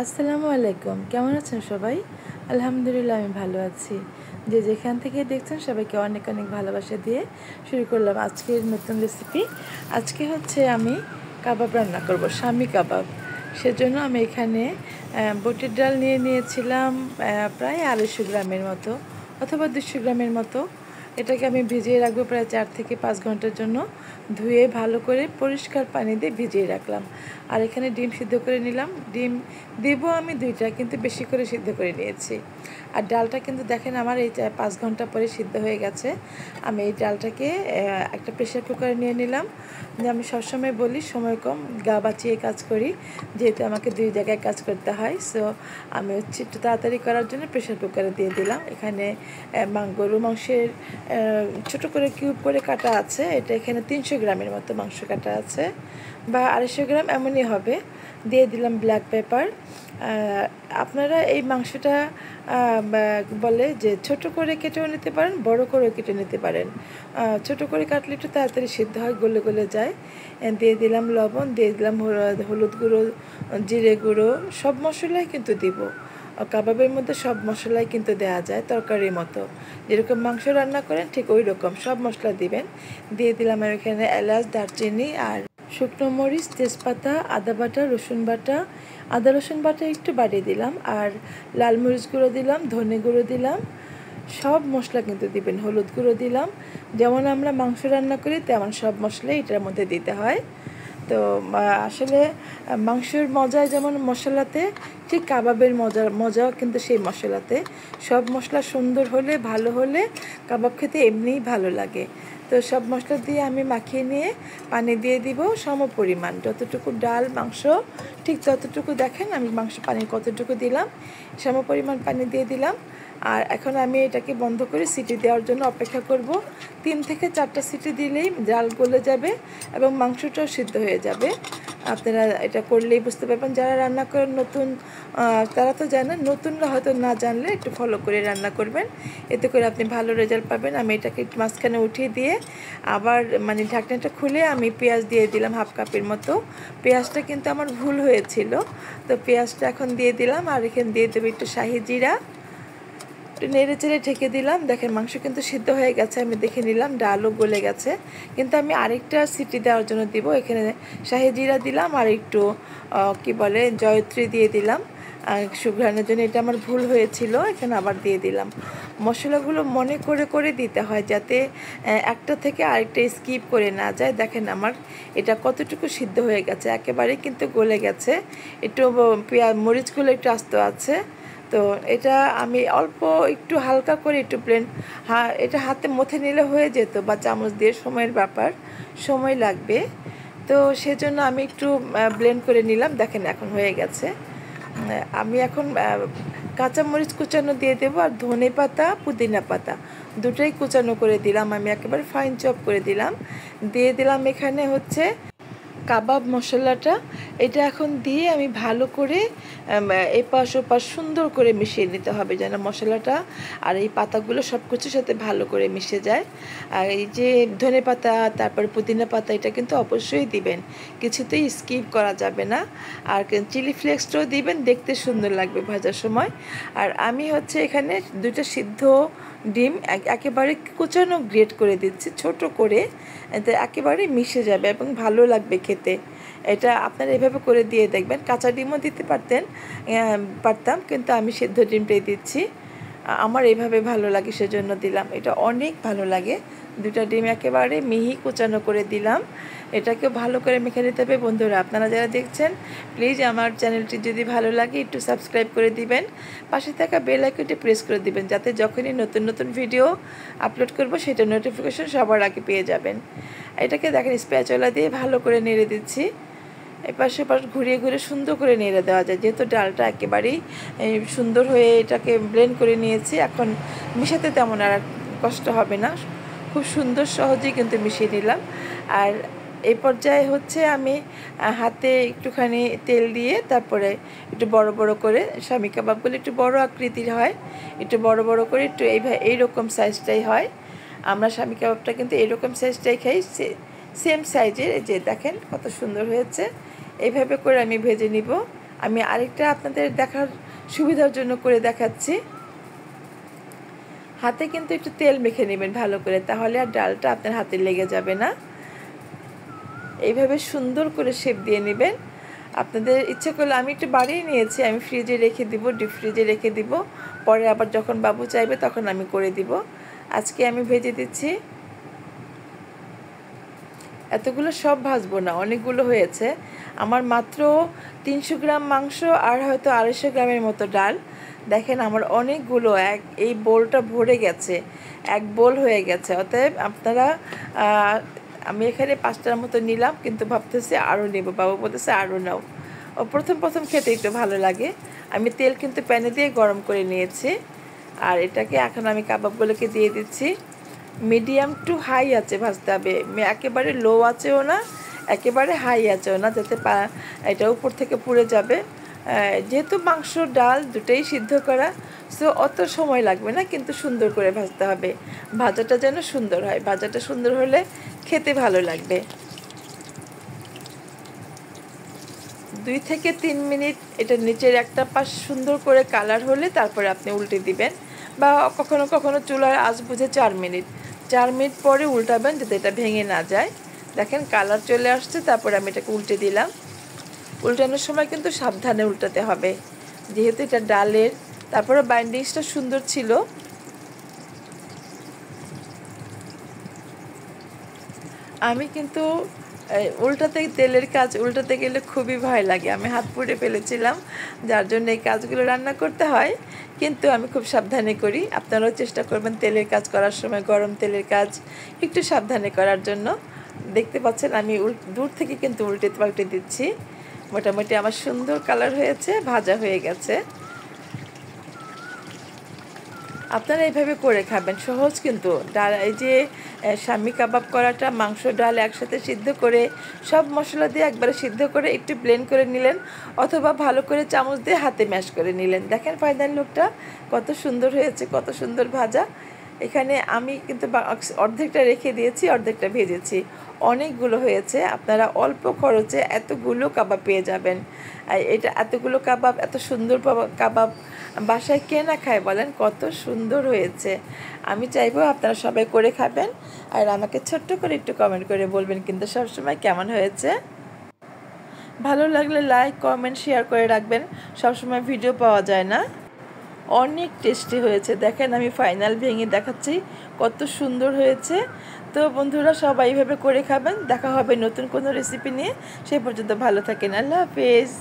আসসালামু আলাইকুম। কেমন আছেন সবাই? আলহামদুলিল্লাহ আমি ভালো আছি। যে যেখান থেকে দেখছেন সবাইকে অনেক অনেক ভালোবাসা দিয়ে শুরু করলাম আজকের নতুন রেসিপি। আজকে হচ্ছে আমি কাবাব রান্না করব, শামি কাবাব। সেজন্য আমি এখানে বুটের ডাল নিয়ে নিয়েছিলাম প্রায় 250 গ্রামের মতো অথবা 200 গ্রামের মতো। এটাকে আমি ভিজিয়ে রাখবো প্রায় 4 থেকে 5 ঘন্টার জন্য। ধুয়ে ভালো করে পরিষ্কার পানি দিয়ে ভিজিয়ে রাখলাম। আর এখানে ডিম সিদ্ধ করে নিলাম। ডিম দেবো আমি 2টা, কিন্তু বেশি করে সিদ্ধ করে নিয়েছি। আর ডালটা কিন্তু দেখেন আমার এই 5 ঘন্টা পরে সিদ্ধ হয়ে গেছে। আমি এই ডালটাকে একটা প্রেশার কুকারে নিয়ে নিলাম। যে আমি সবসময় বলি সময় কম, গা বাঁচিয়ে কাজ করি, যেহেতু আমাকে 2 জায়গায় কাজ করতে হয়। সো আমি হচ্ছে একটু তাড়াতাড়ি করার জন্য প্রেশার কুকারে দিয়ে দিলাম। এখানে গরু মাংসের ছোটো করে কিউব করে কাটা আছে। এটা এখানে 300 গ্রামের মতো মাংস কাটা আছে, বা 250 গ্রাম এমনই হবে। দিয়ে দিলাম ব্ল্যাক পেপার। আপনারা এই মাংসটা বলে যে ছোট করে কেটেও নিতে পারেন, বড় করেও কেটে নিতে পারেন। ছোট করে কাটলে একটু তাড়াতাড়ি সিদ্ধ হয়, গলে গলে যায়। দিয়ে দিলাম লবণ, দিয়ে দিলাম হলুদ গুঁড়ো, জিরে গুঁড়ো, সব মশলাই কিন্তু দিব। কাবাবের মধ্যে সব মশলাই কিন্তু দেওয়া যায়, তরকারির মতো যেরকম মাংস রান্না করেন ঠিক ওই রকম সব মশলা দিবেন। দিয়ে দিলাম আমি এখানে এলাচ, দারচিনি আর শুকনো মরিচ, তেজপাতা, আদা বাটা, রসুন বাটা, আদা রসুন বাটা একটু বাড়িয়ে দিলাম, আর লাল মরিচ গুঁড়ো দিলাম, ধনে গুঁড়ো দিলাম। সব মশলা কিন্তু দিবেন। হলুদ গুঁড়ো দিলাম। যেমন আমরা মাংস রান্না করি তেমন সব মশলাই এটার মধ্যে দিতে হয়। তো আসলে মাংসের মজা যেমন মশলাতে, ঠিক কাবাবের মজাও কিন্তু সেই মশলাতে। সব মশলা সুন্দর হলে, ভালো হলে কাবাব খেতে এমনিই ভালো লাগে। তো সব মশলা দিয়ে আমি মাখিয়ে নিয়ে পানি দিয়ে দিব সম পরিমাণ, যতটুকু ডাল মাংস ঠিক ততটুকু। দেখেন আমি মাংস পানি কতটুকু দিলাম, সম পরিমাণ পানি দিয়ে দিলাম। আর এখন আমি এটাকে বন্ধ করে সিটি দেওয়ার জন্য অপেক্ষা করব। 3 থেকে 4টা সিটি দিলেই ডাল গলে যাবে এবং মাংসটাও সিদ্ধ হয়ে যাবে। আপনারা এটা করলেই বুঝতে পারবেন। যারা রান্না করেন নতুন, তারা তো জানেন, নতুনরা হয়তো না জানলে একটু ফলো করে রান্না করবেন, এতে করে আপনি ভালো রেজাল্ট পাবেন। আমি এটাকে একটু মাঝখানে উঠিয়ে দিয়ে আবার ঢাকনাটা খুলে আমি পেঁয়াজ দিয়ে দিলাম 1/2 কাপের মতো। পেঁয়াজটা কিন্তু আমার ভুল হয়েছিল, তো পেঁয়াজটা এখন দিয়ে দিলাম। আর এখানে দিয়ে দেবো একটু শাহি জিরা। একটু নেড়ে চেড়ে ঢেকে দিলাম। দেখেন মাংস কিন্তু সিদ্ধ হয়ে গেছে, আমি দেখে নিলাম, ডালও গলে গেছে। কিন্তু আমি আরেকটা সিটি দেওয়ার জন্য দিব। এখানে শাহি জিরা দিলাম আর একটু কি বলে জয়ত্রী দিয়ে দিলাম সুঘ্রাণের জন্য। এটা আমার ভুল হয়েছিল, এখানে আবার দিয়ে দিলাম। মশলাগুলো মনে করে করে দিতে হয়, যাতে একটা থেকে আরেকটা স্কিপ করে না যায়। দেখেন আমার এটা কতটুকু সিদ্ধ হয়ে গেছে, একেবারেই কিন্তু গলে গেছে। একটু মরিচগুলো একটু আস্ত আছে। তো এটা আমি অল্প একটু হালকা করে একটু এটা হাতে মথে নিলে হয়ে যেত, বা চামচ দিয়ে, সময়ের ব্যাপার, সময় লাগবে। তো সেজন্য আমি একটু ব্লেন্ড করে নিলাম। দেখেন এখন হয়ে গেছে। আমি এখন কাঁচামরিচ কুচানো দিয়ে দেবো, আর ধনে পাতা, পুদিনা পাতা দুটোই কুচানো করে দিলাম। আমি একেবারে ফাইন চপ করে দিলাম। দিয়ে দিলাম এখানে হচ্ছে কাবাব মশলাটা। এটা এখন দিয়ে আমি ভালো করে এপাশ ওপাশ সুন্দর করে মিশিয়ে নিতে হবে, যেন মশলাটা আর এই পাতাগুলো সব কিছুর সাথে ভালো করে মিশে যায়। আর এই যে ধনে পাতা, তারপর পুদিনা পাতা, এটা কিন্তু অবশ্যই দিবেন, কিছুতেই স্কিপ করা যাবে না। আর চিলি ফ্লেক্সটাও দিবেন, দেখতে সুন্দর লাগবে ভাজার সময়। আর আমি হচ্ছে এখানে 2টা সিদ্ধ ডিম একেবারে কুচানো গ্রেট করে দিচ্ছি, ছোট করে, এতে একেবারে মিশে যাবে এবং ভালো লাগবে খেতে। এটা আপনারা এভাবে করে দিয়ে দেখবেন। কাঁচা ডিমও দিতে পারতাম, কিন্তু আমি সিদ্ধ ডিমটাই দিচ্ছি। আমার এইভাবে ভালো লাগে সেজন্য দিলাম। এটা অনেক ভালো লাগে। 2টা ডিম একেবারে মিহি কুচানো করে দিলাম। এটাকে ভালো করে মেখে নিতে হবে। বন্ধুরা, আপনারা যারা দেখছেন, প্লিজ আমার চ্যানেলটি যদি ভালো লাগে একটু সাবস্ক্রাইব করে দিবেন, পাশে থাকা বেল আইকনটি প্রেস করে দিবেন, যাতে যখনই নতুন নতুন ভিডিও আপলোড করব সেটা নোটিফিকেশন সবার আগে পেয়ে যাবেন। এটাকে দেখেন স্প্যাচুলা দিয়ে ভালো করে নেড়ে দিচ্ছি। এপাশে ওপাশ ঘুরিয়ে ঘুরিয়ে সুন্দর করে নেড়ে দেওয়া যায়, যেহেতু ডালটা একেবারেই সুন্দর হয়ে এটাকে ব্লেন্ড করে নিয়েছি। এখন মিশাতে তেমন আর কষ্ট হবে না, খুব সুন্দর সহজেই কিন্তু মিশিয়ে নিলাম। আর এই পর্যায়ে হচ্ছে আমি হাতে একটুখানি তেল দিয়ে তারপরে একটু বড় বড় করে, শামি কাবাবগুলো একটু বড় আকৃতির হয়, একটু বড় বড় করে একটু এইরকম সাইজটাই হয়। আমরা শামি কাবাবটা কিন্তু এইরকম সাইজটাই খাই, সেম সাইজের। যে দেখেন কত সুন্দর হয়েছে। এইভাবে করে আমি ভেজে নিব। আমি আরেকটা আপনাদের দেখার সুবিধার জন্য করে দেখাচ্ছি। হাতে কিন্তু একটু তেল মেখে নেবেন ভালো করে, তাহলে আর ডালটা আপনার হাতে লেগে যাবে না। এইভাবে সুন্দর করে শেপ দিয়ে নেবেন। আপনাদের ইচ্ছে করলে আমি একটু বাড়িয়ে নিয়েছি, আমি ফ্রিজে রেখে দিব, ডিপ ফ্রিজে রেখে দিব, পরে আবার যখন বাবু চাইবে তখন আমি করে দিব। আজকে আমি ভেজে দিচ্ছি। এতগুলো সব ভাজবো না, অনেকগুলো হয়েছে আমার, মাত্র 300 গ্রাম মাংস আর হয়তো 250 গ্রামের মতো ডাল। দেখেন আমার অনেকগুলো, এই বোলটা ভরে গেছে, এক বোল হয়ে গেছে। অতএব আপনারা আমি এখানে 5টার মতো নিলাম, কিন্তু ভাবতেছি আরও নেব, বাবু বলতেছে আরও নাও। ও প্রথম খেতে একটু ভালো লাগে। আমি তেল কিন্তু প্যানে দিয়ে গরম করে নিয়েছি, আর এটাকে এখন আমি কাবাবগুলোকে দিয়ে দিচ্ছি। মিডিয়াম টু হাই আছে ভাজতে হবে, একেবারে লো আছেও না, একেবারে হাই আছেও না, যাতে এটা উপর থেকে পুড়ে যাবে। যেহেতু মাংস ডাল দুটোই সিদ্ধ করা, সো অত সময় লাগবে না, কিন্তু সুন্দর করে ভাজতে হবে। ভাজাটা যেন সুন্দর হয়, ভাজাটা সুন্দর হলে খেতে ভালো লাগবে। 2 থেকে 3 মিনিট এটা নিচের একটা পাশ সুন্দর করে কালার হলে তারপরে আপনি উল্টে দিবেন, বা কখনো কখনো চুলার আঁচ বুঝে 4 মিনিট পরে উল্টাবেন, যাতে এটা ভেঙে না যায়। দেখেন কালার চলে আসছে, তারপরে আমি এটাকে উল্টে দিলাম। উল্টানোর সময় কিন্তু সাবধানে উল্টাতে হবে, যেহেতু এটা ডালের। তারপরে বাইন্ডিংসটা সুন্দর ছিল। আমি কিন্তু উল্টাতে তেলের কাজ উল্টাতে গেলে খুবই ভয় লাগে, আমি হাত পুড়ে ফেলেছিলাম, যার জন্য এই কাজগুলো রান্না করতে হয়, কিন্তু আমি খুব সাবধানে করি। আপনারাও চেষ্টা করবেন তেলের কাজ করার সময়, গরম তেলের কাজ একটু সাবধানে করার জন্য। দেখতে পাচ্ছেন আমি দূর থেকে কিন্তু উল্টে পাল্টে দিচ্ছি। মোটামুটি আমার সুন্দর কালার হয়েছে, ভাজা হয়ে গেছে। আপনারা এইভাবে করে খাবেন, সহজ কিন্তু। ডাল, এই যে শামি কাবাব করাটা, মাংস ডাল একসাথে সিদ্ধ করে সব মশলা দিয়ে একবারে সিদ্ধ করে একটু ব্লেন্ড করে নিলেন, অথবা ভালো করে চামচ দিয়ে হাতে ম্যাশ করে নিলেন। দেখেন ফাইনাল লুকটা কত সুন্দর হয়েছে, কত সুন্দর ভাজা। এখানে আমি কিন্তু অর্ধেকটা রেখে দিয়েছি, অর্ধেকটা ভেজেছি। অনেকগুলো হয়েছে, আপনারা অল্প খরচে এতগুলো কাবাব পেয়ে যাবেন। এটা এতগুলো কাবাব, এত সুন্দর কাবাব বাসায় কে না খায় বলেন? কত সুন্দর হয়েছে। আমি চাইবো আপনারা সবাই করে খাবেন, আর আমাকে ছোট্ট করে একটু কমেন্ট করে বলবেন কিন্তু সবসময় কেমন হয়েছে। ভালো লাগলে লাইক, কমেন্ট, শেয়ার করে রাখবেন, সবসময় ভিডিও পাওয়া যায় না। অনেক টেস্টি হয়েছে, দেখেন আমি ফাইনাল ভেঙে দেখাচ্ছি কত সুন্দর হয়েছে। তো বন্ধুরা সবাই এইভাবে করে খাবেন। দেখা হবে নতুন কোনো রেসিপি নিয়ে, সেই পর্যন্ত ভালো থাকেন। আল্লাহ হাফেজ।